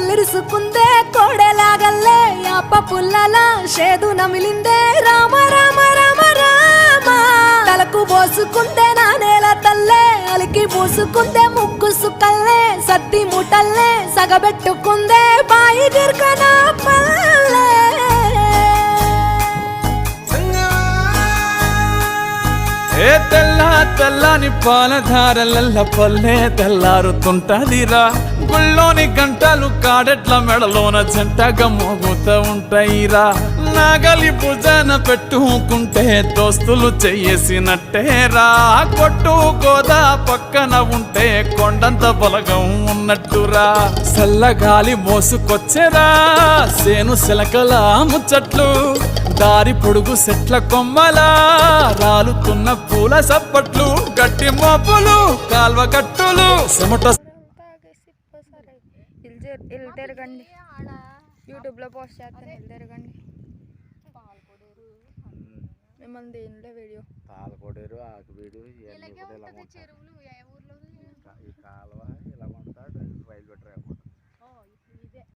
కళ్ళిరుసుకుందే కోడెలాగల్లే యాప పుల్లల షేదు నమిలిందే రామ రామ రామ రామ తలకు పోసుకుందే నా నేల తల్లే అలికి పూసుకుందే ముక్కు సుక్కల్లే సత్తి ముటల్లే సగబెట్టుకుందే బాయి గిర్కన పల్లె ఏ తెల్ల తెల్లని పాలధారలల్ల పల్లె తెల్లారుతుంటదిరా గుళ్ళోని గంటలు కాడెట్ల మెడలోన జంటగా మోగుతూ ఉంటాయిరా నాగలి భుజాన పెట్టుకుంటే దోస్తులు చెయ్యేసినట్టేరా కొట్టు గోదా పక్కన ఉంటే కొండంత బలగం ఉన్నట్టురా చల్లగాలి మోసుకొచ్చెరా సేను శిలకల ముచ్చట్లు దారి పొడుగు సెట్ల కొమ్మలా రాలుతున్న పూల సప్పట్లు గట్టి మోపులు కాల్వ కట్టులు చెమట తిరగండి యూట్యూబ్లో పోస్ట్ చేస్తాను తిరగండి మిమ్మల్ని దేనిలో వీడియో పాలకోడేరు ఆకు వీడియో